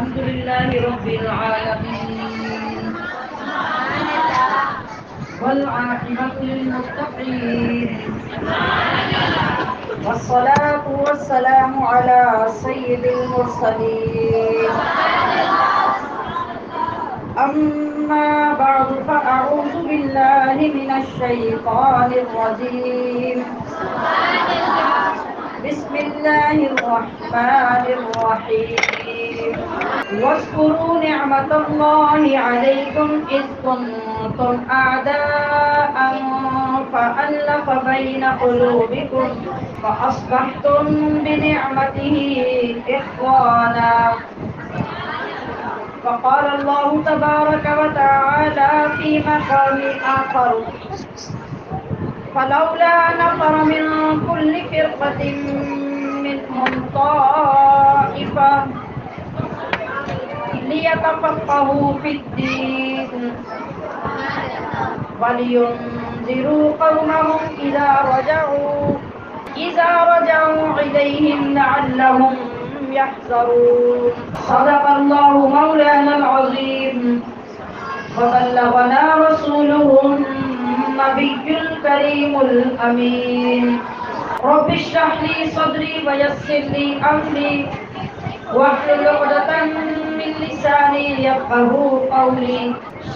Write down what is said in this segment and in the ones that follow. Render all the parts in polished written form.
الحمد لله رب العالمين والعاقبة للمتقين والصلاة والسلام على سيد المرسلين أما بعد فأعوذ بالله من الشيطان الرجيم بسم الله الرحمن الرحيم واذكروا نعمة الله عليكم إذ كنتم أعداء فألف بين قلوبكم فأصبحتم بنعمته إخوانا فقال الله تبارك وتعالى في مقام آخر فلولا نفر من كل فرقة منهم طائفة ليتفقهوا في الدين ولينذروا قومهم إذا رجعوا إليهم لعلهم يحذرون صدق الله مولانا العظيم وبلغنا رسوله النبي الكريم الأمين رب اشرح لي صدري ويسر لي أمري واحلل عقدة من لساني يفقهوا قولي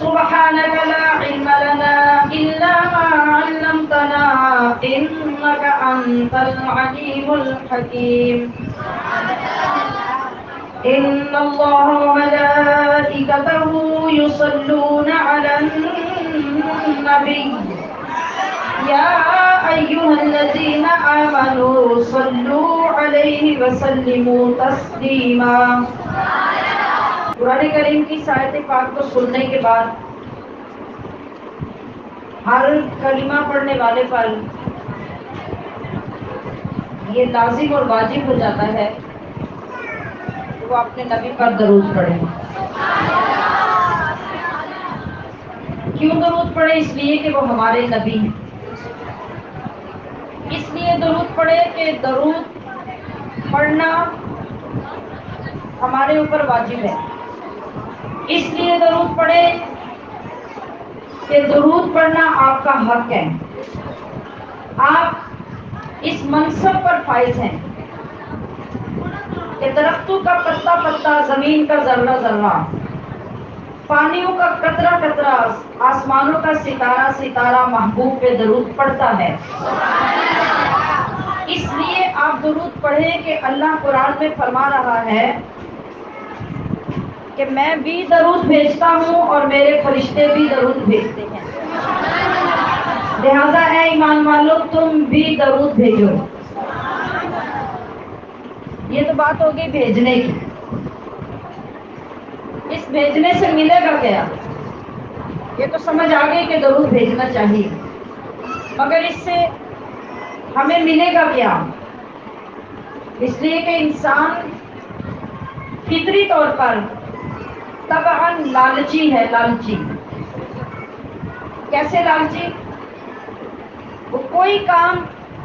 سبحانك لا علم لنا إلا ما علمتنا إنك أنت العليم الحكيم إن الله وملائكته يصلون على النبي يا أيها الذين آمنوا صلوا عليه وسلموا تسلیما۔ قرآن کریم کی آیت پاک کو سننے کے بعد ہر کلمہ پڑھنے والے پر یہ لازم اور واجب ہو جاتا ہے کہ وہ اپنے نبی پر درود پڑھے۔ کیوں درود پڑھے؟ اس لیے کہ وہ ہمارے نبی ہیں۔ اس لیے درود پڑھے کہ درود پڑھنا ہمارے اوپر واجب ہے۔ اس لیے درود پڑھے کہ درود پڑھنا آپ کا حق ہے۔ آپ اس منصب پر فائز ہیں کہ درختوں کا پتا پتا، زمین کا ذرہ ذرہ، پانیوں کا قطرہ قطرہ، آسمانوں کا ستارہ ستارہ محبوب پہ درود پڑھتا ہے۔ اس لیے آپ درود پڑھیں کہ اللہ قرآن میں فرما رہا ہے کہ میں بھی درود بھیجتا ہوں اور میرے فرشتے بھی درود بھیجتے ہیں، لہذا اے ایمان والو تم بھی درود بھیجو۔ یہ تو بات ہوگی بھیجنے کی۔ اس بھیجنے سے ملے گا کیا؟ یہ تو سمجھ آ گئی کہ درود بھیجنا چاہیے، مگر اس سے ہمیں ملے گا کیا؟ اس لیے کہ انسان فطری طور پر طبعاً لالچی ہے۔ لالچی کیسے لالچی؟ وہ کوئی کام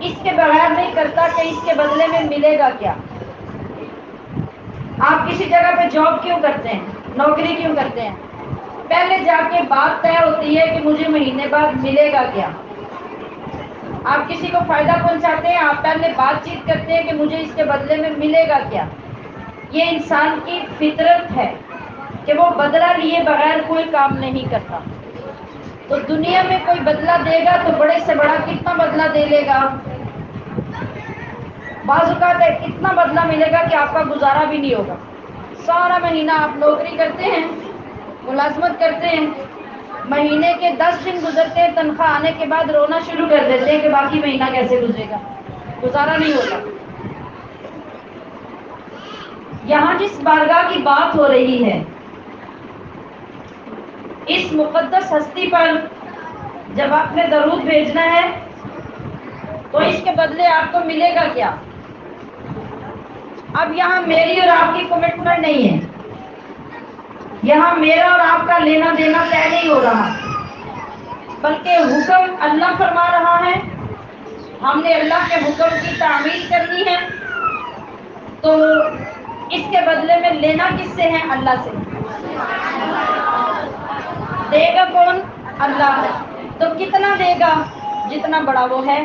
اس کے بغیر نہیں کرتا کہ اس کے بدلے میں ملے گا کیا۔ آپ کسی جگہ پہ جاب کیوں کرتے ہیں، نوکری کیوں کرتے ہیں؟ پہلے جا کے بات طے ہوتی ہے کہ مجھے مہینے بعد ملے گا کیا۔ آپ کسی کو فائدہ پہنچاتے ہیں، آپ پہلے بات چیت کرتے ہیں کہ مجھے اس کے بدلے میں ملے گا کیا۔ یہ انسان کی فطرت ہے کہ وہ بدلہ لیے بغیر کوئی کام نہیں کرتا۔ تو دنیا میں کوئی بدلہ دے گا تو بڑے سے بڑا کتنا بدلہ دے لے گا؟ بعض اوقات اتنا بدلہ ملے گا کہ آپ کا گزارا بھی نہیں ہوگا۔ سارا مہینہ آپ نوکری کرتے ہیں، ملازمت کرتے ہیں، مہینے کے 10 دن گزرتے ہیں، تنخواہ آنے کے بعد رونا شروع کر دیتے ہیں کہ باقی مہینہ کیسے گزرے گا، گزارا نہیں ہوگا۔ یہاں جس بارگاہ کی بات ہو رہی ہے، اس مقدس ہستی پر جب آپ نے درود بھیجنا ہے تو اس کے بدلے آپ کو ملے گا کیا؟ اب یہاں میری اور آپ کی کمٹمنٹ نہیں ہے، یہاں میرا اور آپ کا لینا دینا طے نہیں ہو رہا، بلکہ حکم اللہ فرما رہا ہے، ہم نے اللہ کے حکم کی تعمیل کرنی ہے۔ تو اس کے بدلے میں لینا کس سے ہے؟ اللہ سے۔ دے گا کون؟ اللہ۔ تو کتنا دے گا؟ جتنا بڑا وہ ہے۔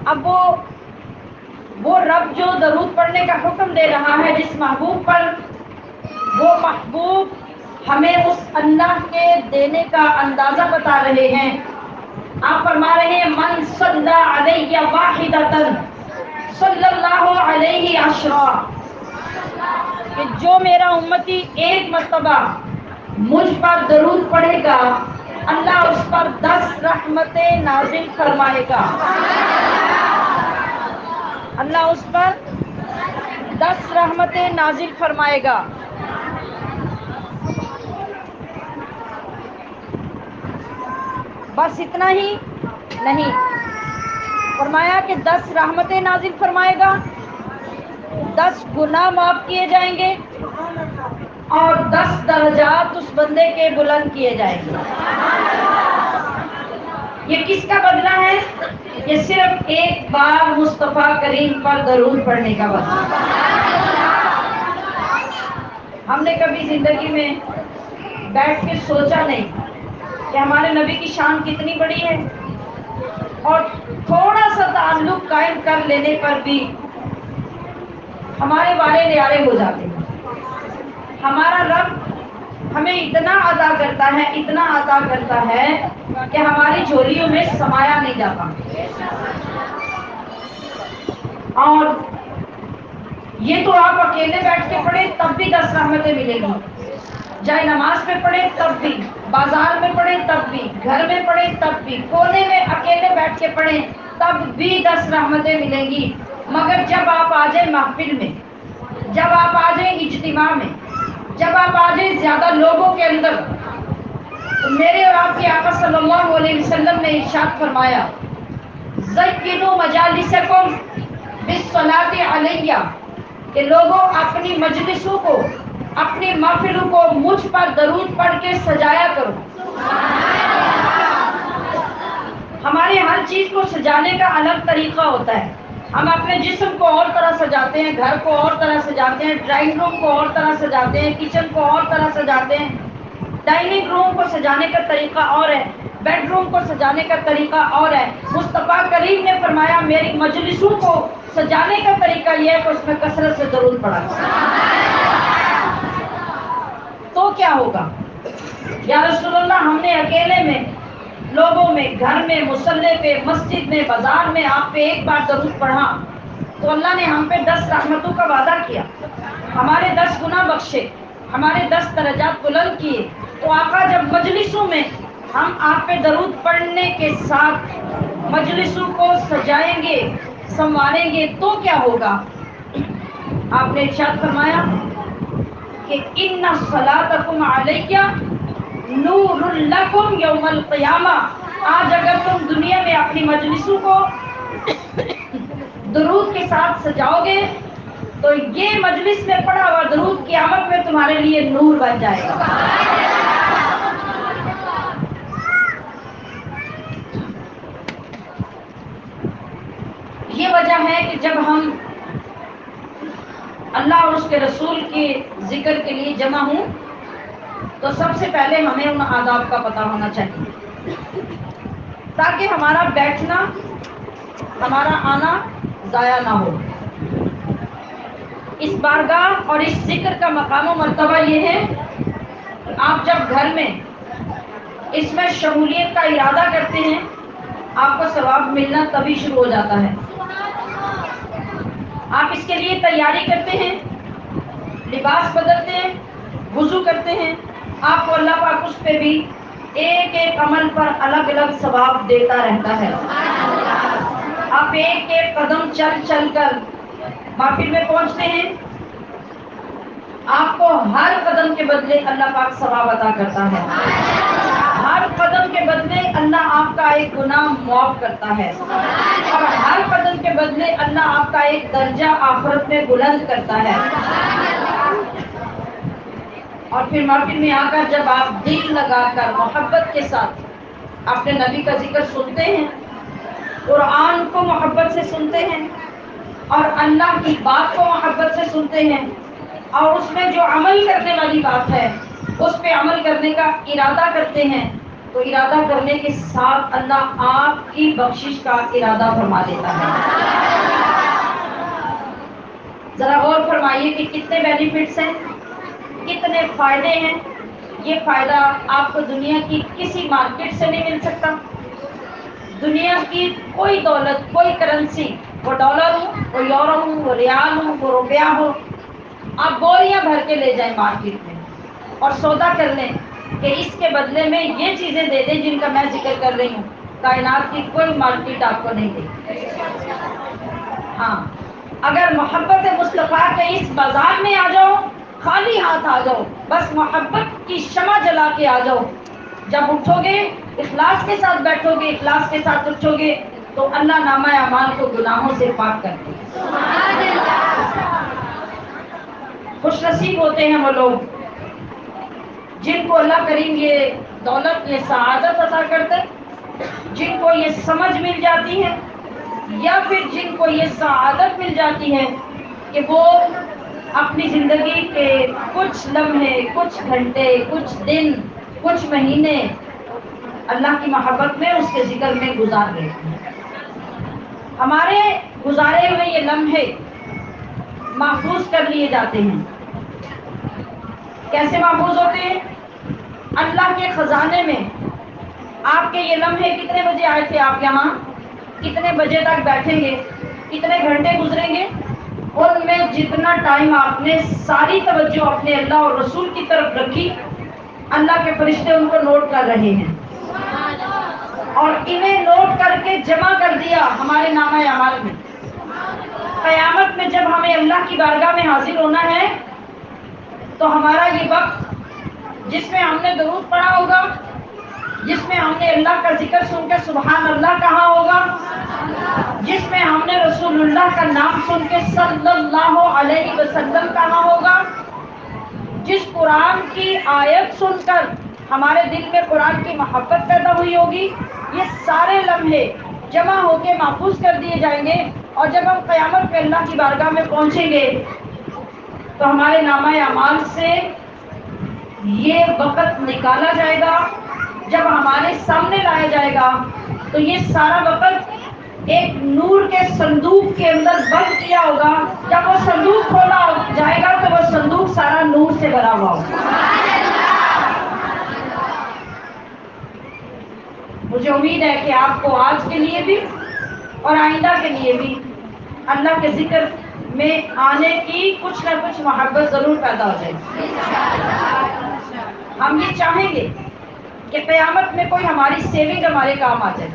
اب وہ رب جو درود پڑھنے کا حکم دے رہا ہے جس محبوب پر، وہ محبوب ہمیں اس اللہ کے دینے کا اندازہ بتا رہے ہیں۔ آپ فرما رہے ہیں من صلی علیہ واحدۃ صلی اللہ علیہ عشرا، کہ جو میرا امتی ایک مرتبہ مجھ پر درود پڑھے گا اللہ اس پر 10 رحمتیں نازل فرمائے گا۔ اللہ اس پر 10 رحمتیں نازل فرمائے گا۔ بس اتنا ہی نہیں، فرمایا کہ 10 رحمتیں نازل فرمائے گا، 10 گناہ معاف کیے جائیں گے اور 10 درجات اس بندے کے بلند کیے جائیں گے۔ یہ کس کا بدلہ ہے؟ یہ صرف ایک بار مصطفیٰ کریم پر درود پڑھنے کا بدلہ۔ ہم نے کبھی زندگی میں بیٹھ کے سوچا نہیں کہ ہمارے نبی کی شان کتنی بڑی ہے، اور تھوڑا سا تعلق قائم کر لینے پر بھی ہمارے وارے نیارے ہو جاتے ہیں۔ ہمارا رب ہمیں اتنا عطا کرتا ہے، اتنا عطا کرتا ہے کہ ہماری جھولیوں میں سمایا نہیں جاتا۔ اور یہ تو آپ اکیلے بیٹھ کے پڑھیں تب بھی 10 رحمتیں ملیں گی، چاہے نماز میں پڑھیں تب بھی، بازار میں پڑھیں تب بھی، گھر میں پڑھیں تب بھی، کونے میں اکیلے بیٹھ کے پڑھیں تب بھی 10 رحمتیں ملیں گی۔ مگر جب آپ آ جائیں محفل میں، جب آپ آ جائیں اجتماع میں، جب آپ آ جائیں زیادہ لوگوں کے اندر، تو میرے اور آپ کے آقا صلی اللہ علیہ وسلم نے ارشاد فرمایا زینوا مجالسکم بالصلاۃ علیہ، کہ لوگوں اپنی مجلسوں کو، اپنی محفلوں کو مجھ پر درود پڑھ کے سجایا کرو۔ ہمارے ہر چیز کو سجانے کا الگ طریقہ ہوتا ہے۔ ہم اپنے جسم کو اور طرح سجاتے ہیں، گھر کو اور طرح سجاتے ہیں، ڈرائنگ روم کو اور طرح سجاتے ہیں، کچن کو اور طرح سجاتے ہیں، ڈائننگ روم کو سجانے کا طریقہ اور ہے، بیڈ روم کو سجانے کا طریقہ اور ہے۔ مصطفیٰ کریم نے فرمایا میری مجلسوں کو سجانے کا طریقہ یہ ہے کہ اس میں کثرت سے درود پڑھا۔ تو کیا ہوگا؟ یا رسول اللہ ہم نے اکیلے میں، لوگوں میں، گھر میں، مصلی پہ، مسجد میں، بازار میں آپ پہ ایک بار درود پڑھا تو اللہ نے ہم پہ 10 رحمتوں کا وعدہ کیا، ہمارے 10 گناہ بخشے، ہمارے 10 درجات بلند کیے۔ تو آقا جب مجلسوں میں ہم آپ پہ درود پڑھنے کے ساتھ مجلسوں کو سجائیں گے، سنواریں گے تو کیا ہوگا؟ آپ نے ارشاد فرمایا کہ ان صلاتکم علیہ نور لکم یوم القیامہ، آج اگر تم دنیا میں اپنی مجلسوں کو درود کے ساتھ سجاؤ گے تو یہ مجلس میں پڑھا ہوا درود قیامت میں تمہارے لیے نور بن جائے گا۔ یہ وجہ ہے کہ جب ہم اللہ اور اس کے رسول کے ذکر کے لیے جمع ہوں تو سب سے پہلے ہمیں ان آداب کا پتہ ہونا چاہیے تاکہ ہمارا بیٹھنا، ہمارا آنا ضائع نہ ہو۔ اس بارگاہ اور اس ذکر کا مقام و مرتبہ یہ ہے کہ آپ جب گھر میں اس میں شمولیت کا ارادہ کرتے ہیں آپ کو ثواب ملنا تبھی شروع ہو جاتا ہے۔ آپ اس کے لیے تیاری کرتے ہیں، لباس بدلتے ہیں، وضو کرتے ہیں، آپ کو اللہ پاک اس پہ بھی ایک ایک عمل پر الگ الگ ثواب دیتا رہتا ہے۔ آپ ایک ایک قدم چل چل کر محفل میں پہنچتے ہیں، آپ کو ہر قدم کے بدلے اللہ پاک ثواب عطا کرتا ہے۔ ہر قدم کے بدلے اللہ آپ کا ایک گناہ معاف کرتا ہے، اور ہر قدم کے بدلے اللہ آپ کا ایک درجہ آخرت میں بلند کرتا ہے۔ اور پھر محفل میں آ کر جب آپ دل لگا کر محبت کے ساتھ اپنے نبی کا ذکر سنتے ہیں، قرآن کو محبت سے سنتے ہیں، اور اللہ کی بات کو محبت سے سنتے ہیں اور اس میں جو عمل کرنے والی بات ہے اس پہ عمل کرنے کا ارادہ کرتے ہیں تو ارادہ کرنے کے ساتھ اللہ آپ کی بخشش کا ارادہ فرما دیتا ہے۔ ذرا غور فرمائیے کہ کتنے بینیفٹس ہیں، کتنے فائدے ہیں۔ یہ فائدہ آپ کو دنیا کی کسی مارکیٹ سے نہیں مل سکتا، دنیا کی کوئی دولت، کوئی کرنسی، وہ ڈالر ہو، وہ یورو ہو، وہ ریال ہو، وہ روپیہ ہو، آپ بوریاں بھر کے لے جائیں مارکیٹ میں اور سودا کر لیں کہ اس کے بدلے میں یہ چیزیں دے دیں جن کا میں ذکر کر رہی ہوں، کائنات کی کوئی مارکیٹ آپ کو نہیں دے گی۔ ہاں، اگر محبت مصطفیٰ کے اس بازار میں آ جاؤ، خالی ہاتھ آ جاؤ، بس محبت کی شمع جلا کے آ جاؤ، جب اٹھو گے اخلاص کے ساتھ بیٹھو گے، اخلاص کے ساتھ اٹھو گے تو اللہ نامہ اعمال کو گناہوں سے پاک کر دے۔ خوش نصیب ہوتے ہیں وہ لوگ جن کو اللہ کریم یہ دولت، یہ سعادت عطا کرتے، جن کو یہ سمجھ مل جاتی ہے، یا پھر جن کو یہ سعادت مل جاتی ہے کہ وہ اپنی زندگی کے کچھ لمحے، کچھ گھنٹے، کچھ دن، کچھ مہینے اللہ کی محبت میں، اس کے ذکر میں گزار رہے ہیں۔ ہمارے گزارے ہوئے یہ لمحے محفوظ کر لیے جاتے ہیں۔ کیسے محفوظ ہوتے ہیں؟ اللہ کے خزانے میں آپ کے یہ لمحے کتنے بجے آئے تھے، آپ یہاں کتنے بجے تک بیٹھیں گے، کتنے گھنٹے گزریں گے، ان میں جتنا ٹائم آپ نے ساری توجہ اپنے اللہ اور رسول کی طرف رکھی، اللہ کے فرشتے ان کو نوٹ کر رہے ہیں اور انہیں نوٹ کر کے جمع کر دیا ہمارے نامہ اعمال میں۔ قیامت میں جب ہمیں اللہ کی بارگاہ میں حاضر ہونا ہے تو ہمارا یہ وقت جس میں ہم نے درود پڑھا ہوگا، جس میں ہم نے اللہ کا ذکر سن کے سبحان اللہ کہا ہوگا، جس میں ہم نے رسول اللہ کا نام سن کے صلی اللہ علیہ وسلم کہا ہوگا، جس قرآن کی آیت سن کر ہمارے دل میں قرآن کی محبت پیدا ہوئی ہوگی، یہ سارے لمحے جمع ہو کے محفوظ کر دیے جائیں گے اور جب ہم قیامت میں اللہ کی بارگاہ میں پہنچیں گے تو ہمارے نامہ اعمال سے یہ وقت نکالا جائے گا، جب ہمارے سامنے لایا جائے گا تو یہ سارا وقت ایک نور کے صندوق کے اندر بند کیا ہوگا، جب وہ صندوق کھولا جائے گا تو وہ صندوق سارا نور سے بھرا ہوا ہوگا۔ مجھے امید ہے کہ آپ کو آج کے لیے بھی اور آئندہ کے لیے بھی اللہ کے ذکر میں آنے کی کچھ نہ کچھ محبت ضرور پیدا ہو جائے۔ ہم یہ چاہیں گے کہ قیامت میں کوئی ہماری سیونگ ہمارے کام آ جائے،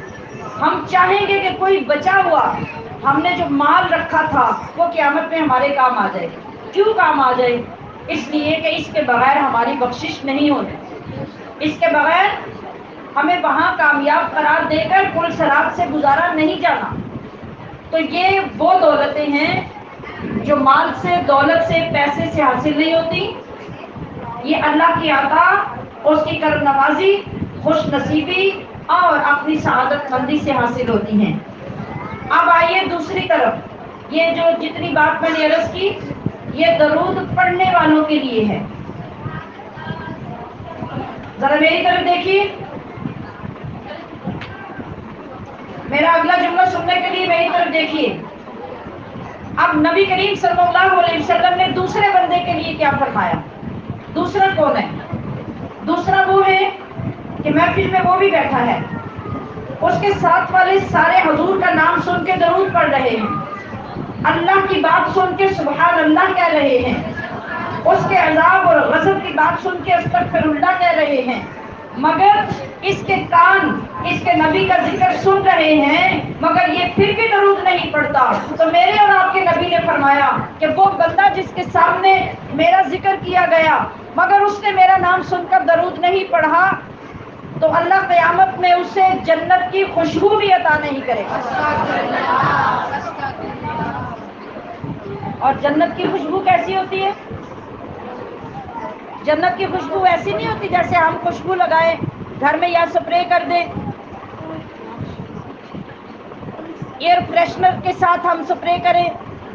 ہم چاہیں گے کہ کوئی بچا ہوا ہم نے جو مال رکھا تھا وہ قیامت میں ہمارے کام آ جائے۔ کیوں کام آ جائے؟ اس لیے کہ اس کے بغیر ہماری بخشش نہیں ہوتی، اس کے بغیر ہمیں وہاں کامیاب قرار دے کر پل صراط سے گزارا نہیں جانا۔ تو یہ وہ دولتیں ہیں جو مال سے، دولت سے، پیسے سے حاصل نہیں ہوتی، یہ اللہ کی عطا، اس کی کرم نوازی، خوش نصیبی اور اپنی سعادت مندی سے حاصل ہوتی ہیں۔ اب آئیے دوسری طرف، یہ جو جتنی بات میں نے عرض کی یہ درود پڑھنے والوں کے لیے ہے۔ ذرا میری طرف دیکھیے، میرا اگلا جملہ سننے کے لیے میری طرف دیکھیے۔ اب نبی کریم صلی اللہ علیہ وسلم نے دوسرے بندے کے لیے کیا فرمایا؟ دوسرا کون ہے؟ دوسرا وہ ہے کہ محفل میں وہ بھی بیٹھا ہے، اس کے ساتھ والے سارے حضور کا نام سن کے درود پڑھ رہے ہیں، اللہ کی بات سن کے سبحان اللہ کہہ رہے ہیں، اس کے عذاب اور غضب کی بات سن کے استغفر اللہ کہہ رہے ہیں، مگر اس کے کان اس کے نبی کا ذکر سن رہے ہیں مگر یہ پھر بھی درود نہیں پڑھتا۔ تو میرے اور آپ کے نبی نے فرمایا کہ وہ بندہ جس کے سامنے میرا ذکر کیا گیا مگر اس نے میرا نام سن کر درود نہیں پڑھا تو اللہ قیامت میں اسے جنت کی خوشبو بھی عطا نہیں کرے گا۔ اور جنت کی خوشبو کیسی ہوتی ہے؟ جنت کی خوشبو ایسی نہیں ہوتی جیسے ہم خوشبو لگائیں گھر میں یا سپرے کر دیں، ایئر فریشنر کے ساتھ ہم سپرے کریں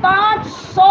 500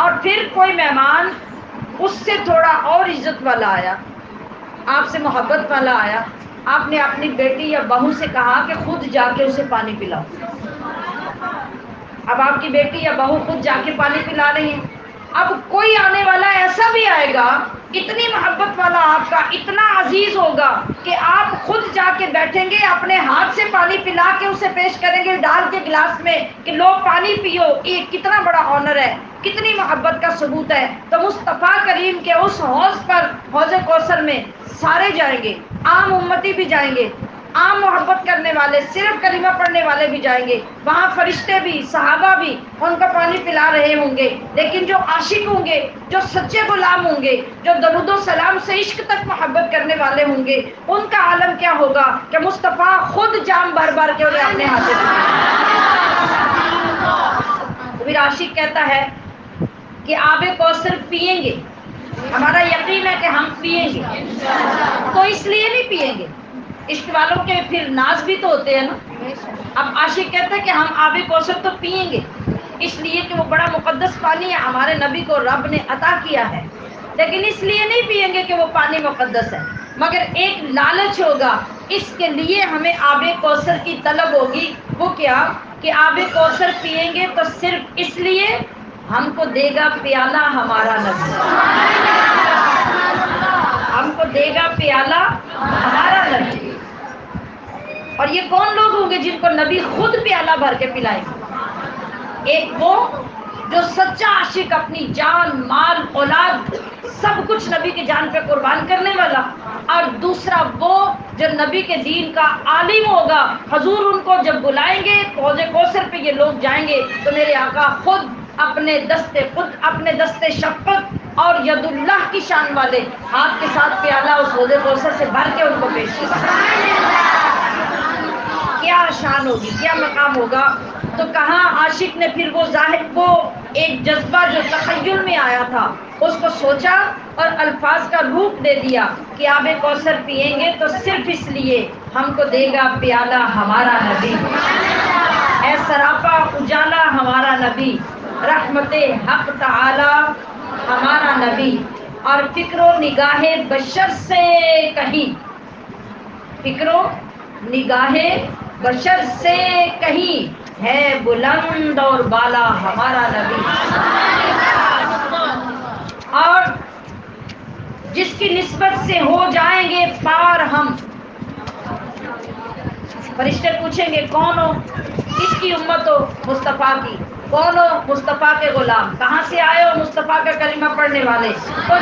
اور پھر کوئی مہمان اس سے تھوڑا اور عزت والا آیا، آپ سے محبت والا آیا، آپ نے اپنی بیٹی یا بہو سے کہا کہ خود جا کے اسے پانی پلاؤ۔ اب آپ کی بیٹی یا بہو خود جا کے پانی پلا رہی ہیں۔ اب کوئی آنے والا ایسا بھی آئے گا، اتنی محبت والا آپ کا، اتنا عزیز ہوگا کہ آپ خود جا کے بیٹھیں گے، اپنے ہاتھ سے پانی پلا کے اسے پیش کریں گے ڈال کے گلاس میں کہ لو پانی پیو۔ یہ کتنا بڑا آنر ہے، کتنی محبت کا ثبوت ہے۔ تو مصطفیٰ کریم کے اس حوض پر، حوض کوثر میں سارے جائیں گے، عام امتی بھی جائیں گے، عام محبت کرنے والے، صرف کلمہ پڑھنے والے بھی جائیں گے، وہاں فرشتے بھی، صحابہ بھی ان کو پانی پلا رہے ہوں گے۔ لیکن جو عاشق ہوں گے، جو سچے غلام ہوں گے، جو درود و سلام سے عشق تک محبت کرنے والے ہوں گے، ان کا عالم کیا ہوگا کہ مصطفیٰ خود جام بھر بھر کے انہیں اپنے ہاتھ سے پھر عاشق کہتا ہے کہ آب کوثر پیئیں گے، ہمارا یقین ہے کہ ہم پیئیں گے، تو اس لیے نہیں پیئیں گے، عشق والوں کے پھر ناز بھی تو ہوتے ہیں نا۔ اب عاشق کہتا ہے کہ ہم آب کوثر تو پیئیں گے اس لیے کہ وہ بڑا مقدس پانی ہے، ہمارے نبی کو رب نے عطا کیا ہے، لیکن اس لیے نہیں پیئیں گے کہ وہ پانی مقدس ہے، مگر ایک لالچ ہوگا، اس کے لیے ہمیں آب کوثر کی طلب ہوگی۔ وہ کیا کہ آب کوثر پیئیں گے تو صرف اس لیے ہم کو دے گا پیالہ ہمارا نبی، ہم کو دے گا پیالہ ہمارا نبی۔ اور یہ کون لوگ ہوں گے جن کو نبی خود پیالہ بھر کے پلائیں گے؟ ایک وہ جو سچا عاشق، اپنی جان، مال، اولاد سب کچھ نبی کی جان پہ قربان کرنے والا، اور دوسرا وہ جو نبی کے دین کا عالم ہوگا۔ حضور ان کو جب بلائیں گے حوض کوثر پہ یہ لوگ جائیں گے تو میرے آقا خود اپنے دستے شفقت اور ید اللہ کی شان والے ہاتھ کے ساتھ پیالہ اس حوض کوثر سے بھر کے ان کو پیش کریں۔ کیا شان ہوگی، کیا مقام ہوگا۔ تو کہاں عاشق نے پھر وہ ایک جذبہ جو تخیل میں آیا تھا اس کو سوچا اور الفاظ کا روپ دے دیا کہ آب کوثر پیئیں گے تو صرف اس لیے ہم کو دے گا پیالہ ہمارا نبی، اے سراپا اجالا ہمارا نبی، رحمت حق تعالی ہمارا نبی، اور فکر و نگاہ بشر سے کہیں، فکر و نگاہ بشر سے کہیں ہے بلند اور بالا ہمارا نبی، اور جس کی نسبت سے ہو جائیں گے پار ہم۔ فرشتے پوچھیں گے کون ہو، کس کی امت ہو؟ مصطفیٰ کی۔ کون ہو؟ مصطفیٰ کے غلام۔ کہاں سے آئے ہو؟ مصطفیٰ کا کلمہ پڑھنے والے۔ تو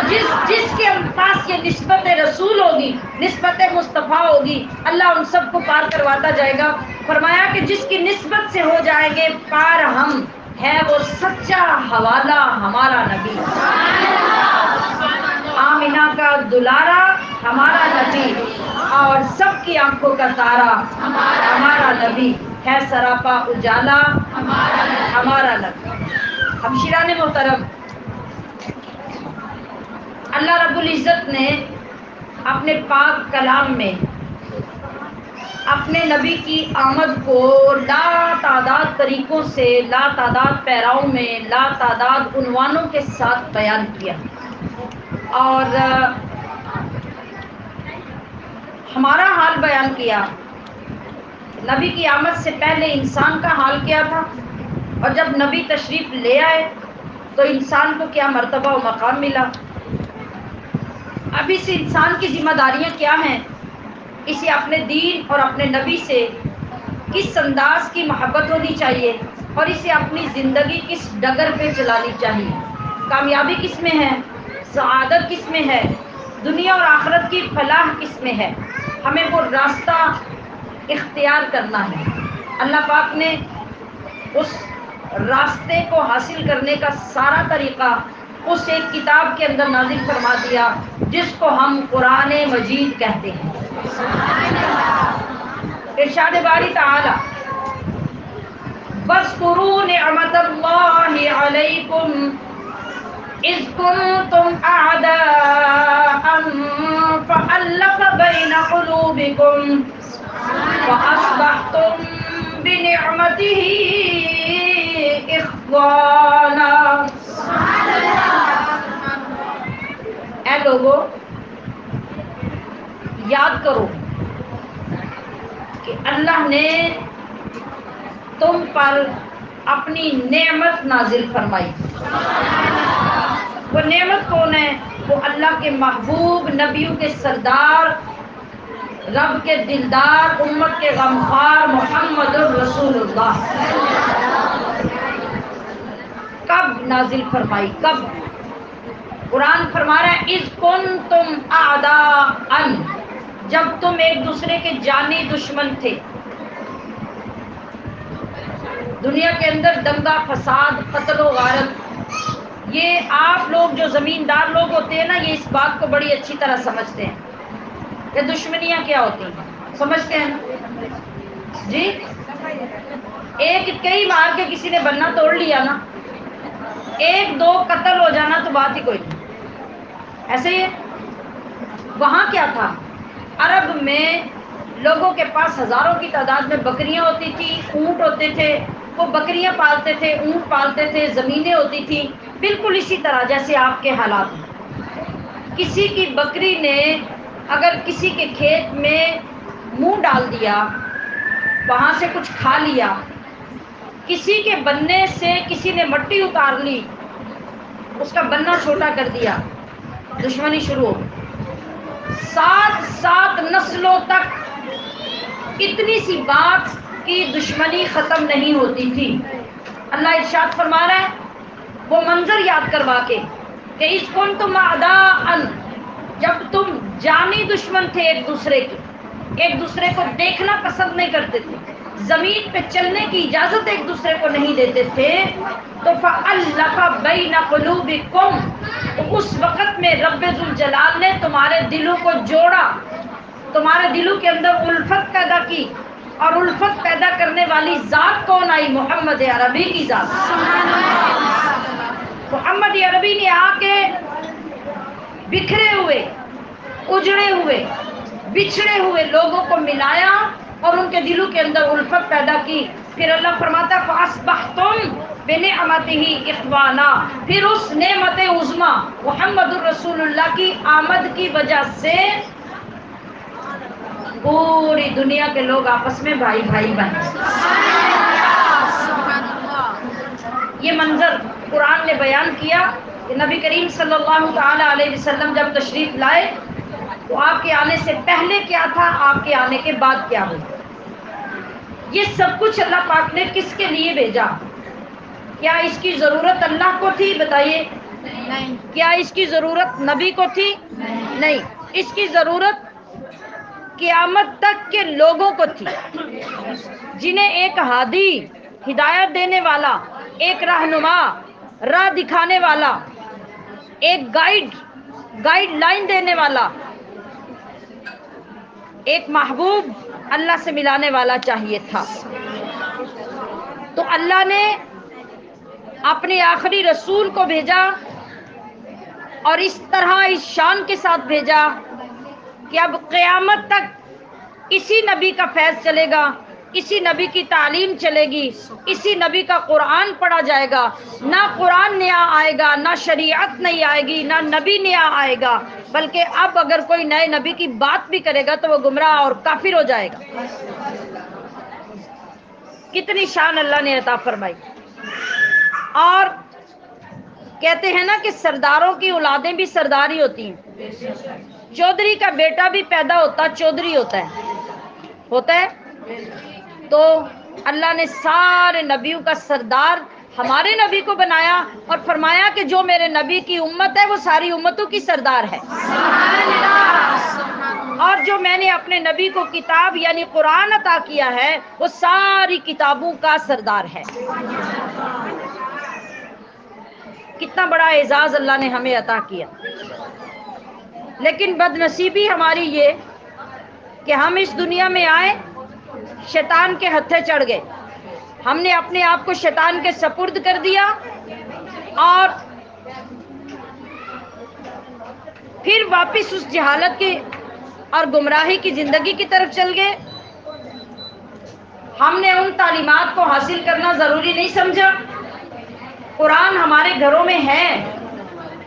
جس کے پاس یہ نسبت رسول ہوگی، نسبت مصطفیٰ ہوگی، اللہ ان سب کو پار کرواتا جائے گا۔ فرمایا کہ جس کی نسبت سے ہو جائیں گے پار ہم، ہے وہ سچا حوالہ ہمارا نبی، آمینہ کا دلارا ہمارا نبی، اور سب کی آنکھوں کا تارا ہمارا نبی، ہے سراپا اجالا ہمارا نبی۔ ہمشیران محترم، اللہ رب العزت نے اپنے پاک کلام میں اپنے نبی کی آمد کو لا تعداد طریقوں سے، لا تعداد پیراؤں میں، لا تعداد عنوانوں کے ساتھ بیان کیا، اور ہمارا حال بیان کیا۔ نبی کی آمد سے پہلے انسان کا حال کیا تھا، اور جب نبی تشریف لے آئے تو انسان کو کیا مرتبہ و مقام ملا۔ اب اس انسان کی ذمہ داریاں کیا ہیں، اسے اپنے دین اور اپنے نبی سے کس انداز کی محبت ہونی چاہیے، اور اسے اپنی زندگی کس ڈگر پہ چلانی چاہیے، کامیابی کس میں ہے، سعادت کس میں ہے، دنیا اور آخرت کی فلاح کس میں ہے، ہمیں وہ راستہ اختیار کرنا ہے۔ اللہ پاک نے اس راستے کو حاصل کرنے کا سارا طریقہ اس ایک کتاب کے اندر نازل فرما دیا جس کو ہم قرآن مجید کہتے ہیں۔ ارشاد باری تعالی، وَاذْكُرُوا نِعْمَتَ اللَّهِ عَلَيْكُمْ إِذْ كُنْتُمْ أَعْدَاءً فَأَلَّفَ بَيْنَ قُلُوبِكُمْ فَأَصْبَحْتُمْ بِنِعْمَتِهِ إِخْوَانًا اے لوگوں یاد کرو کہ اللہ نے تم پر اپنی نعمت نازل فرمائی. وہ نعمت کون ہے؟ وہ اللہ کے محبوب، نبیوں کے سردار، رب کے دلدار، امت کے غمخوار محمد رسول اللہ. کب نازل فرمائی؟ کب؟ قرآن فرما رہا ہے اذ کنتم اعداء، جب تم ایک دوسرے کے جانی دشمن تھے. دنیا کے اندر دنگا فساد، قتل و غارت، یہ آپ لوگ جو زمیندار لوگ ہوتے ہیں نا، یہ اس بات کو بڑی اچھی طرح سمجھتے ہیں کہ دشمنیاں کیا ہوتی ہیں. سمجھتے ہیں نا جی؟ ایک کئی مار کے کسی نے بننا توڑ لیا نا، ایک دو قتل ہو جانا تو بات ہی کوئی نہیں. ایسے ہی ہے. وہاں کیا تھا؟ عرب میں لوگوں کے پاس ہزاروں کی تعداد میں بکریاں ہوتی تھی، اونٹ ہوتے تھے، وہ بکریاں پالتے تھے، اونٹ پالتے تھے، زمینیں ہوتی تھی، بالکل اسی طرح جیسے آپ کے حالات ہیں. کسی کی بکری نے اگر کسی کے کھیت میں منہ ڈال دیا، وہاں سے کچھ کھا لیا، کسی کے بننے سے کسی نے مٹی اتار لی، اس کا بننا چھوٹا کر دیا، دشمنی شروع ہو. 7 نسلوں تک اتنی سی بات کی دشمنی ختم نہیں ہوتی تھی. اللہ ارشاد فرما رہا ہے وہ منظر یاد کروا کے کہ اذ کنتم اعداء، جب تم جانی دشمن تھے ایک دوسرے کے، ایک دوسرے کو دیکھنا پسند نہیں کرتے تھے، زمین پہ چلنے کی اجازت ایک دوسرے کو نہیں دیتے تھے، تو فألف بین قلوبکم، تو اس وقت میں رب ذوالجلال نے تمہارے دلوں کو جوڑا، تمہارے دلوں کے اندر الفت پیدا کی. اور الفت پیدا کرنے والی ذات کون آئی؟ محمد عربی کی ذات. محمد عربی نے آ کے بکھرے ہوئے، اجڑے ہوئے، بچھڑے ہوئے لوگوں کو ملایا اور ان کے دلوں کے اندر الفت پیدا کی. پھر اللہ فرماتا فَأَصْبَحْتُمْ بِنِعْمَتِهِ إِخْوَانًا، پھر اس نعمت عظمیٰ محمد الرسول اللہ کی آمد کی وجہ سے پوری دنیا کے لوگ آپس میں بھائی بھائی بنے. یہ منظر قرآن نے بیان کیا کہ نبی کریم صلی اللہ تعالی علیہ وسلم جب تشریف لائے تو آپ کے آنے سے پہلے کیا تھا، آپ کے آنے کے بعد کیا ہوا. یہ سب کچھ اللہ پاک نے کس کے لیے بھیجا؟ کیا اس کی ضرورت اللہ کو تھی؟ بتائیے. نہیں. کیا اس کی ضرورت نبی کو تھی؟ نہیں. اس کی ضرورت قیامت تک کے لوگوں کو تھی، جنہیں ایک ہادی، ہدایت دینے والا، ایک رہنما، راہ دکھانے والا، ایک گائیڈ لائن دینے والا، ایک محبوب اللہ سے ملانے والا چاہیے تھا. تو اللہ نے اپنے آخری رسول کو بھیجا اور اس طرح اس شان کے ساتھ بھیجا کہ اب قیامت تک اسی نبی کا فیض چلے گا، اسی نبی کی تعلیم چلے گی، اسی نبی کا قرآن پڑھا جائے گا. نہ قرآن نیا آئے گا، نہ شریعت نہیں آئے گی، نہ نبی نیا آئے گا، بلکہ اب اگر کوئی نئے نبی کی بات بھی کرے گا تو وہ گمراہ اور کافر ہو جائے گا. کتنی شان اللہ نے عطا فرمائی. اور کہتے ہیں نا کہ سرداروں کی اولادیں بھی سردار ہی ہوتی ہیں. چودھری کا بیٹا بھی پیدا ہوتا چودھری ہوتا ہے. تو اللہ نے سارے نبیوں کا سردار ہمارے نبی کو بنایا اور فرمایا کہ جو میرے نبی کی امت ہے وہ ساری امتوں کی سردار ہے. اور جو میں نے اپنے نبی کو کتاب یعنی قرآن عطا کیا ہے وہ ساری کتابوں کا سردار ہے. کتنا بڑا اعزاز اللہ نے ہمیں عطا کیا. لیکن بد نصیبی ہماری یہ کہ ہم اس دنیا میں آئے، شیطان کے ہتھے چڑھ گئے، ہم نے اپنے آپ کو شیطان کے سپرد کر دیا اور پھر واپس اس جہالت کی اور گمراہی کی زندگی کی طرف چل گئے. ہم نے ان تعلیمات کو حاصل کرنا ضروری نہیں سمجھا. قرآن ہمارے گھروں میں ہے،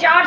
4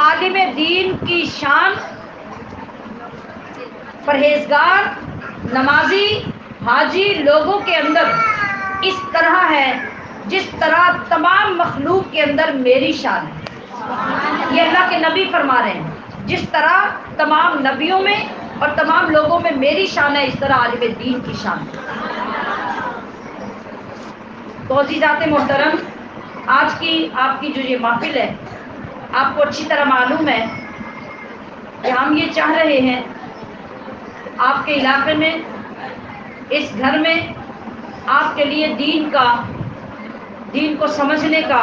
عالم دین کی شان پرہیزگار نمازی حاجی لوگوں کے اندر اس طرح ہے جس طرح تمام مخلوق کے اندر میری شان ہے. یہ اللہ کے نبی فرما رہے ہیں جس طرح تمام نبیوں میں اور تمام لوگوں میں میری شان ہے اس طرح عالم دین کی شان ہے. تو عزیزات محترم، آج کی آپ کی جو یہ محفل ہے، آپ کو اچھی طرح معلوم ہے کہ ہم یہ چاہ رہے ہیں آپ کے علاقے میں، اس گھر میں آپ کے لیے دین کو سمجھنے کا،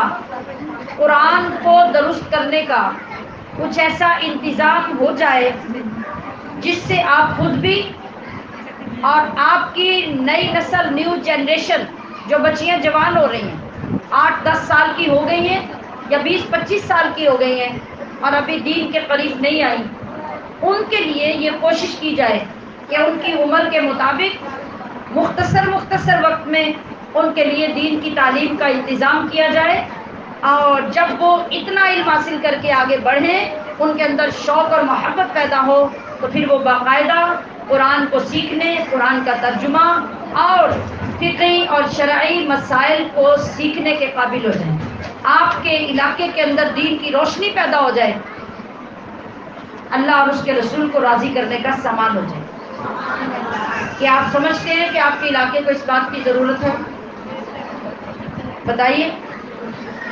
قرآن کو درست کرنے کا کچھ ایسا انتظام ہو جائے جس سے آپ خود بھی اور آپ کی نئی نسل، نیو جنریشن، جو بچیاں جوان ہو رہی ہیں، 8-10 سال کی ہو گئی ہیں یا 20-25 سال کی ہو گئی ہیں اور ابھی دین کے قریب نہیں آئی، ان کے لیے یہ کوشش کی جائے کہ ان کی عمر کے مطابق مختصر وقت میں ان کے لیے دین کی تعلیم کا انتظام کیا جائے، اور جب وہ اتنا علم حاصل کر کے آگے بڑھیں، ان کے اندر شوق اور محبت پیدا ہو، تو پھر وہ باقاعدہ قرآن کو سیکھنے، قرآن کا ترجمہ اور فقہی اور شرعی مسائل کو سیکھنے کے قابل ہو جائیں. آپ کے علاقے کے اندر دین کی روشنی پیدا ہو جائے، اللہ اور اس کے رسول کو راضی کرنے کا سامان ہو جائے. کیا آپ سمجھتے ہیں کہ آپ کے علاقے کو اس بات کی ضرورت ہے؟ بتائیے.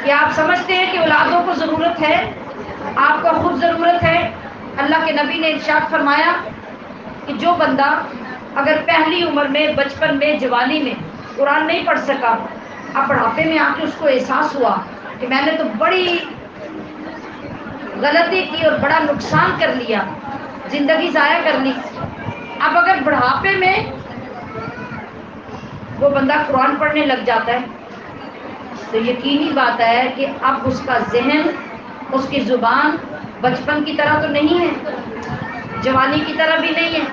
کیا آپ سمجھتے ہیں کہ اولادوں کو ضرورت ہے؟ آپ کو خود ضرورت ہے؟ اللہ کے نبی نے ارشاد فرمایا کہ جو بندہ اگر پہلی عمر میں، بچپن میں، جوانی میں قرآن نہیں پڑھ سکا، اب بڑھاپے میں آ کے اس کو احساس ہوا کہ میں نے تو بڑی غلطی کی اور بڑا نقصان کر لیا، زندگی ضائع کر لی، اب اگر بڑھاپے میں وہ بندہ قرآن پڑھنے لگ جاتا ہے تو یقینی بات ہے کہ اب اس کا ذہن، اس کی زبان بچپن کی طرح تو نہیں ہے، جوانی کی طرح بھی نہیں ہے.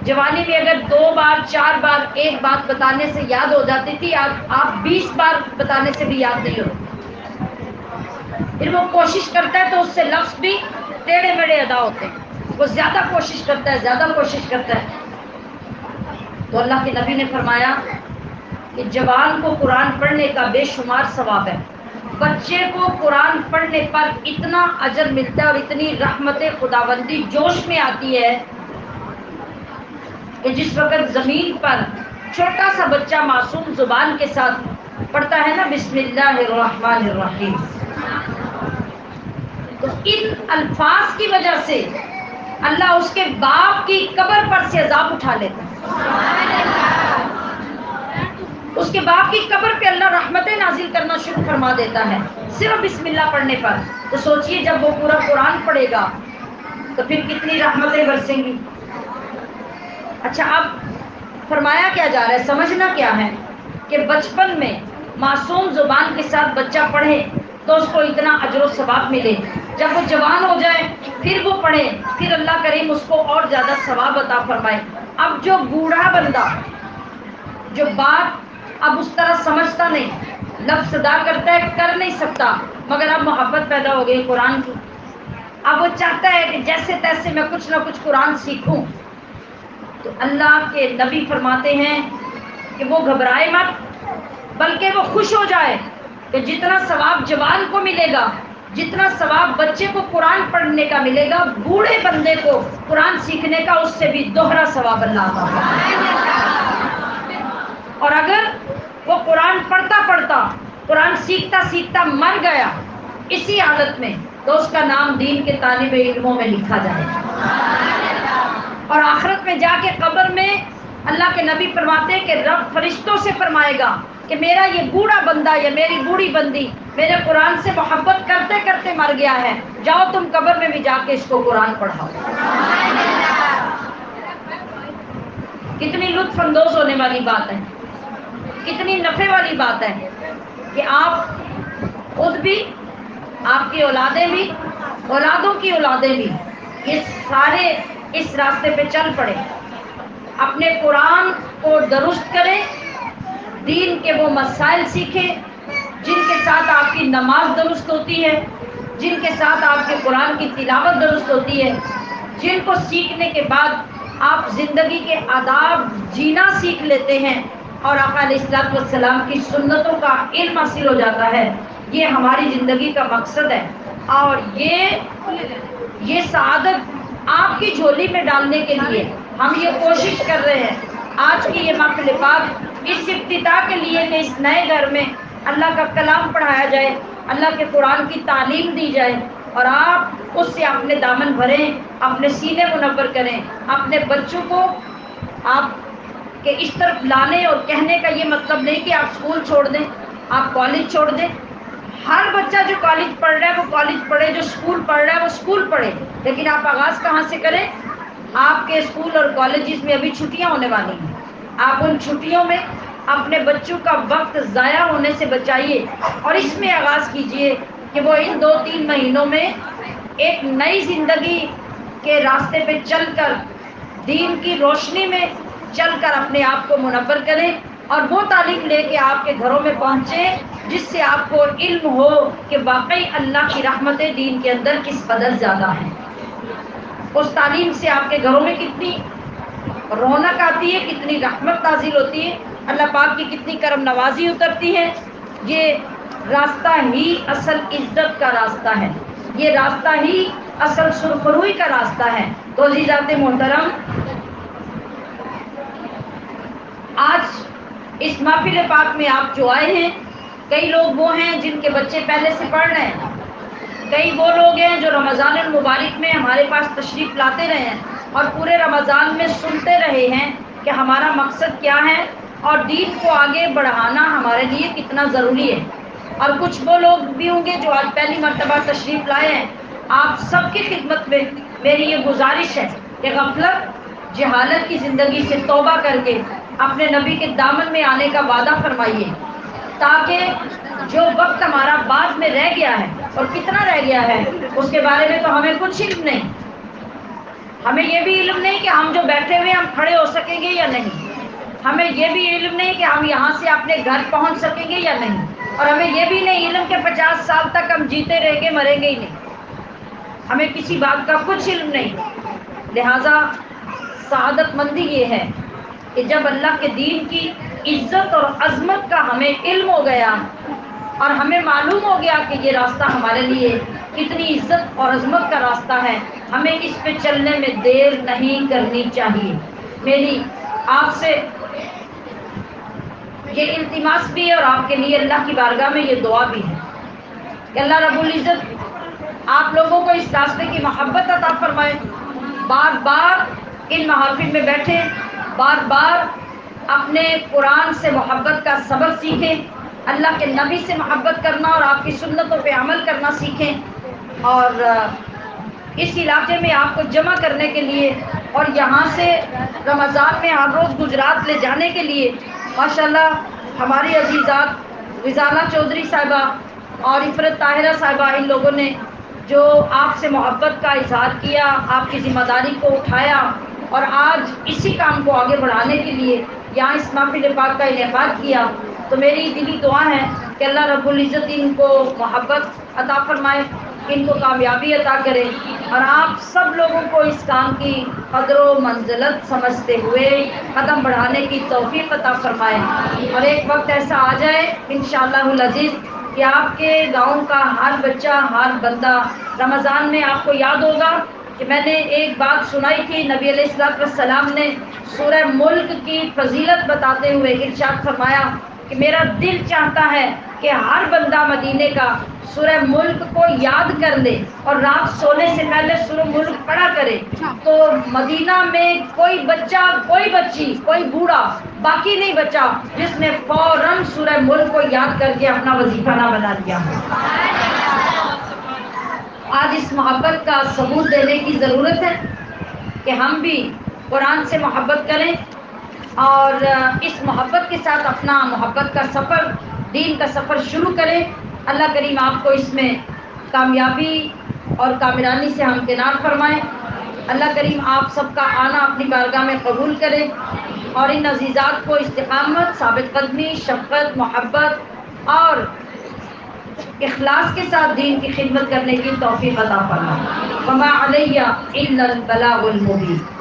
جوانی میں اگر 2 بار 4 بار ایک بات بتانے سے یاد ہو جاتی تھی، آپ 20 بار بتانے سے بھی یاد نہیں ہوتی. پھر وہ کوشش کرتا ہے تو اس سے لفظ بھی ٹیڑھے میڑھے ادا ہوتے ہیں. وہ زیادہ کوشش کرتا ہے. تو اللہ کے نبی نے فرمایا کہ جوان کو قرآن پڑھنے کا بے شمار ثواب ہے. بچے کو قرآن پڑھنے پر اتنا اجر ملتا ہے اور اتنی رحمت خداوندی جوش میں آتی ہے کہ جس وقت زمین پر چھوٹا سا بچہ معصوم زبان کے ساتھ پڑھتا ہے نا بسم اللہ الرحمن الرحیم، تو ان الفاظ کی وجہ سے اللہ اس کے باپ کی قبر پر سے عذاب اٹھا لیتا ہے. اس کے باپ کی قبر پہ اللہ رحمتیں نازل کرنا شروع فرما دیتا ہے صرف بسم اللہ پڑھنے پر. تو سوچئے جب وہ پورا قرآن پڑھے گا تو پھر کتنی رحمتیں برسیں گی. اچھا، اب فرمایا کیا جا رہا ہے، سمجھنا کیا ہے کہ بچپن میں معصوم زبان کے ساتھ بچہ پڑھے تو اس کو اتنا اجر و ثواب ملے. جب وہ جوان ہو جائے پھر وہ پڑھے، پھر اللہ کریم اس کو اور زیادہ ثواب عطا فرمائے. اب جو بوڑھا بندہ جو بات اب اس طرح سمجھتا نہیں، لفظ ادا کرتا ہے، کر نہیں سکتا، مگر اب محبت پیدا ہو گئی قرآن کی، اب وہ چاہتا ہے کہ جیسے تیسے میں کچھ نہ کچھ قرآن سیکھوں، تو اللہ کے نبی فرماتے ہیں کہ وہ گھبرائے مت، بلکہ وہ خوش ہو جائے کہ جتنا ثواب جوان کو ملے گا، جتنا ثواب بچے کو قرآن پڑھنے کا ملے گا، بوڑھے بندے کو قرآن سیکھنے کا اس سے بھی دوہرا ثواب اللہ عطا فرمائے. اور اگر وہ قرآن پڑھتا پڑھتا، قرآن سیکھتا سیکھتا مر گیا اسی حالت میں، تو اس کا نام دین کے طالب علموں میں لکھا جائے گا. اور آخرت میں جا کے قبر میں اللہ کے نبی فرماتے ہیں کہ رب فرشتوں سے فرمائے گا کہ میرا یہ بوڑھا بندہ یا میری بوڑھی بندی میرے قرآن سے محبت کرتے کرتے مر گیا ہے، جاؤ تم قبر میں بھی جا کے اس کو قرآن پڑھاؤ. کتنی لطف اندوز ہونے والی بات ہے، کتنی نفع والی بات ہے کہ آپ خود بھی، آپ کی اولادیں بھی، اولادوں کی اولادیں بھی، یہ سارے اس راستے پہ چل پڑے، اپنے قرآن کو درست کریں، دین کے وہ مسائل سیکھیں جن کے ساتھ آپ کی نماز درست ہوتی ہے، جن کے ساتھ آپ کے قرآن کی تلاوت درست ہوتی ہے، جن کو سیکھنے کے بعد آپ زندگی کے آداب جینا سیکھ لیتے ہیں اور آقا علیہ الصلوۃ والسلام کی سنتوں کا علم حاصل ہو جاتا ہے، یہ ہماری زندگی کا مقصد ہے۔ اور یہ سعادت آپ کی جھولی میں ڈالنے کے لیے ہم یہ کوشش کر رہے ہیں آج کی یہ محفل پاک اس افتتاح کے لیے کہ اس نئے گھر میں اللہ کا کلام پڑھایا جائے، اللہ کے قرآن کی تعلیم دی جائے، اور آپ اس سے اپنے دامن بھریں، اپنے سینے منور کریں، اپنے بچوں کو آپ کے اس طرف لانے اور کہنے کا یہ مطلب نہیں کہ آپ اسکول چھوڑ دیں، آپ کالج چھوڑ دیں۔ ہر بچہ جو کالج پڑھ رہا ہے وہ کالج پڑھے، جو اسکول پڑھ رہا ہے وہ اسکول پڑھے، لیکن آپ آغاز کہاں سے کریں؟ آپ کے اسکول اور کالجز میں ابھی چھٹیاں ہونے والی ہیں، آپ ان چھٹیوں میں اپنے بچوں کا وقت ضائع ہونے سے بچائیے اور اس میں آغاز کیجئے کہ وہ ان 2-3 مہینوں میں ایک نئی زندگی کے راستے پہ چل کر، دین کی روشنی میں چل کر اپنے آپ کو منور کریں اور وہ تعلیم لے کے آپ کے گھروں میں پہنچیں جس سے آپ کو علم ہو کہ واقعی اللہ کی رحمتیں دین کے اندر کس قدر زیادہ ہیں۔ اس تعلیم سے آپ کے گھروں میں کتنی رونق آتی ہے، کتنی رحمت نازل ہوتی ہے، اللہ پاک کی کتنی کرم نوازی اترتی ہے۔ یہ راستہ ہی اصل عزت کا راستہ ہے، یہ راستہ ہی اصل سرخروئی کا راستہ ہے۔ تو عزیزات محترم، آج اس محفل پاک میں آپ جو آئے ہیں، کئی لوگ وہ ہیں جن کے بچے پہلے سے پڑھ رہے ہیں، کئی وہ لوگ ہیں جو رمضان المبارک میں ہمارے پاس تشریف لاتے رہے ہیں اور پورے رمضان میں سنتے رہے ہیں کہ ہمارا مقصد کیا ہے اور دین کو آگے بڑھانا ہمارے لیے کتنا ضروری ہے۔ اور کچھ وہ لوگ بھی ہوں گے جو آج پہلی مرتبہ تشریف لائے ہیں۔ آپ سب کی خدمت میں میری یہ گزارش ہے کہ غفلت، جہالت کی زندگی سے توبہ کر کے اپنے نبی کے دامن میں آنے کا وعدہ فرمائیے، تاکہ جو وقت ہمارا بعد میں رہ گیا ہے، اور کتنا رہ گیا ہے اس کے بارے میں تو ہمیں کچھ علم نہیں۔ ہمیں یہ بھی علم نہیں کہ ہم جو بیٹھے ہوئے ہم کھڑے ہو سکیں گے یا نہیں، ہمیں یہ بھی علم نہیں کہ ہم یہاں سے اپنے گھر پہنچ سکیں گے یا نہیں، اور ہمیں یہ بھی نہیں علم کہ 50 سال تک ہم جیتے رہیں گے، مریں گے ہی نہیں۔ ہمیں کسی بات کا کچھ علم نہیں۔ لہذا سعادت مندی یہ ہے کہ جب اللہ کے دین کی عزت اور عظمت کا ہمیں علم ہو گیا اور ہمیں معلوم ہو گیا کہ یہ راستہ ہمارے لیے کتنی عزت اور عظمت کا راستہ ہے، ہمیں اس پہ چلنے میں دیر نہیں کرنی چاہیے۔ میری آپ سے یہ التماس بھی ہے اور آپ کے لیے اللہ کی بارگاہ میں یہ دعا بھی ہے کہ اللہ رب العزت آپ لوگوں کو اس راستے کی محبت عطا فرمائے، بار بار ان محافل میں بیٹھیں، بار بار اپنے قرآن سے محبت کا سبق سیکھیں، اللہ کے نبی سے محبت کرنا اور آپ کی سنتوں پہ عمل کرنا سیکھیں، اور اس علاقے میں آپ کو جمع کرنے کے لیے اور یہاں سے رمضان میں ہر روز گجرات لے جانے کے لیے ماشاءاللہ ہماری عزیزات رضانہ چودھری صاحبہ اور عفرت طاہرہ صاحبہ، ان لوگوں نے جو آپ سے محبت کا اظہار کیا، آپ کی ذمہ داری کو اٹھایا اور آج اسی کام کو آگے بڑھانے کے لیے یہاں اس محفل پاک کا انعقاد کیا، تو میری دلی دعا ہے کہ اللہ رب العزت ان کو محبت عطا فرمائے، ان کو کامیابی عطا کرے، اور آپ سب لوگوں کو اس کام کی قدر و منزلت سمجھتے ہوئے قدم بڑھانے کی توفیق عطا فرمائے، اور ایک وقت ایسا آ جائے انشاءاللہ العزیز کہ آپ کے گاؤں کا ہر بچہ، ہر بندہ رمضان میں آپ کو یاد ہوگا کہ میں نے ایک بات سنائی تھی، نبی علیہ الصلوۃ والسلام نے سورہ ملک کی فضیلت بتاتے ہوئے ارشاد فرمایا کہ میرا دل چاہتا ہے کہ ہر بندہ مدینے کا سورہ ملک کو یاد کر لے اور رات سونے سے پہلے سورہ ملک پڑھا کرے، تو مدینہ میں کوئی بچہ، کوئی بچی، کوئی بوڑھا باقی نہیں بچا جس نے فوراً سورہ ملک کو یاد کر کے اپنا وظیفہ نہ بنا لیا۔ آج اس محبت کا ثبوت دینے کی ضرورت ہے کہ ہم بھی قرآن سے محبت کریں اور اس محبت کے ساتھ اپنا محبت کا سفر، دین کا سفر شروع کریں۔ اللہ کریم آپ کو اس میں کامیابی اور کامرانی سے ہمکنار فرمائے۔ اللہ کریم آپ سب کا آنا اپنی بارگاہ میں قبول کرے اور ان عزیزات کو استقامت، ثابت قدمی، شفقت، محبت اور اخلاص کے ساتھ دین کی خدمت کرنے کی توفیق عطا فرما۔ وما علیہ الا البلاغ المبین۔